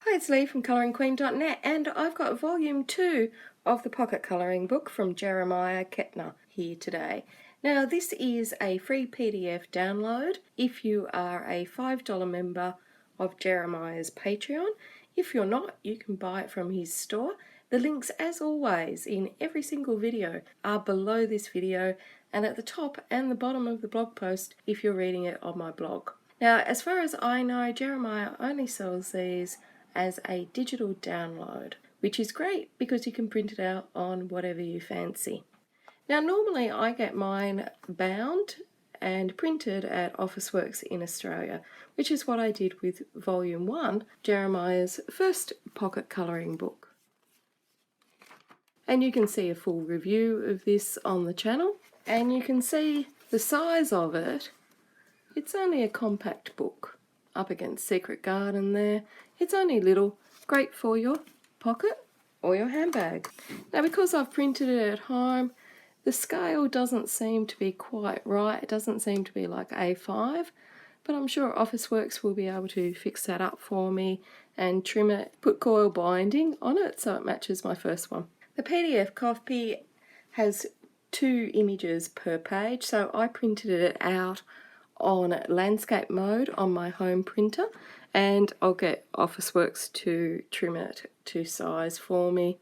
Hi, it's Lee from ColouringQueen.net, and I've got volume 2 of the pocket colouring book from Jeremiah Ketner here today. Now, this is a free PDF download if you are a $5 member of Jeremiah's Patreon. If you're not, you can buy it from his store. The links, as always, in every single video are below this video and at the top and the bottom of the blog post if you're reading it on my blog. Now, as far as I know, Jeremiah only sells these as a digital download, which is great because you can print it out on whatever you fancy. Now, normally I get mine bound and printed at Officeworks in Australia, which is what I did with Volume 1, Jeremiah's first pocket colouring book. And you can see a full review of this on the channel, and you can see the size of it. It's only a compact book up against Secret Garden there. It's only little, great for your pocket or your handbag. Now, because I've printed it at home, the scale doesn't seem to be quite right. It doesn't seem to be like A5, but I'm sure Officeworks will be able to fix that up for me and trim it, put coil binding on it so it matches my first one. The PDF copy has 2 images per page, so I printed it out on landscape mode on my home printer, and I'll get Officeworks to trim it to size for me.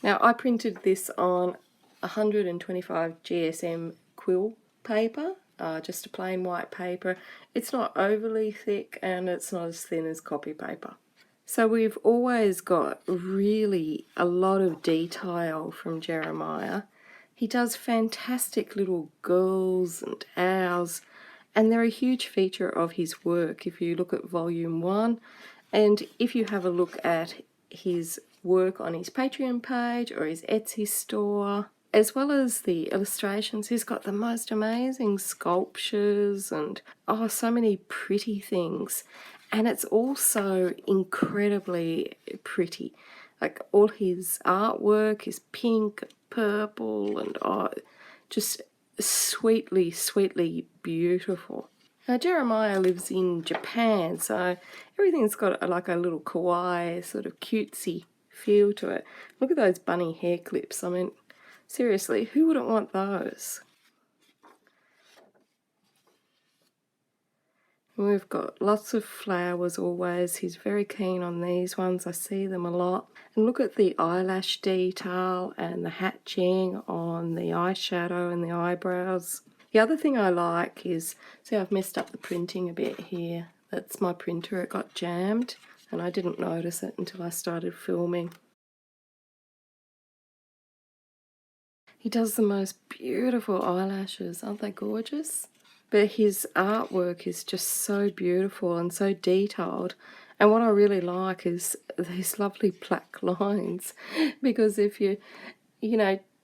Now, I printed this on 125 GSM quill paper, just a plain white paper. It's not overly thick and it's not as thin as copy paper. So we've always got really a lot of detail from Jeremiah. He does fantastic little girls and owls, and they're a huge feature of his work if you look at Volume 1. And if you have a look at his work on his Patreon page or his Etsy store, as well as the illustrations, he's got the most amazing sculptures and so many pretty things. And it's also incredibly pretty. Like, all his artwork is pink, purple, and just sweetly, sweetly beautiful. Now, Jeremiah lives in Japan, so everything's got like a little kawaii, sort of cutesy feel to it. Look at those bunny hair clips. I mean, seriously, who wouldn't want those? We've got lots of flowers always. He's very keen on these ones. I see them a lot. And look at the eyelash detail and the hatching on the eyeshadow and the eyebrows. The other thing I like is, see, I've messed up the printing a bit here. That's my printer. It got jammed and I didn't notice it until I started filming. He does the most beautiful eyelashes. Aren't they gorgeous? But his artwork is just so beautiful and so detailed. And what I really like is these lovely black lines. Because if you're,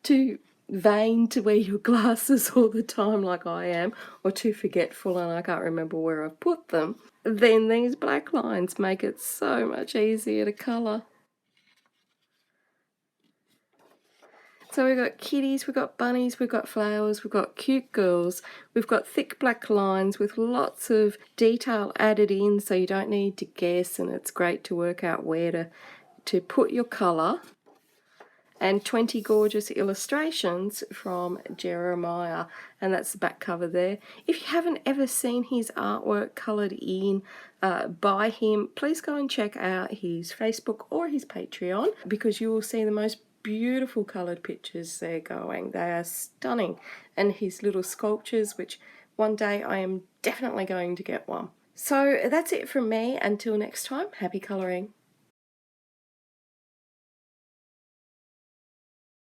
too vain to wear your glasses all the time like I am, or too forgetful and I can't remember where I've put them, then these black lines make it so much easier to colour. So we've got kitties, we've got bunnies, we've got flowers, we've got cute girls, we've got thick black lines with lots of detail added in so you don't need to guess, and it's great to work out where to put your colour, and 20 gorgeous illustrations from Jeremiah, and that's the back cover there. If you haven't ever seen his artwork coloured in by him, please go and check out his Facebook or his Patreon, because you will see the most beautiful coloured pictures they're going. They are stunning. And his little sculptures, which one day I am definitely going to get one. So that's it from me. Until next time, happy colouring.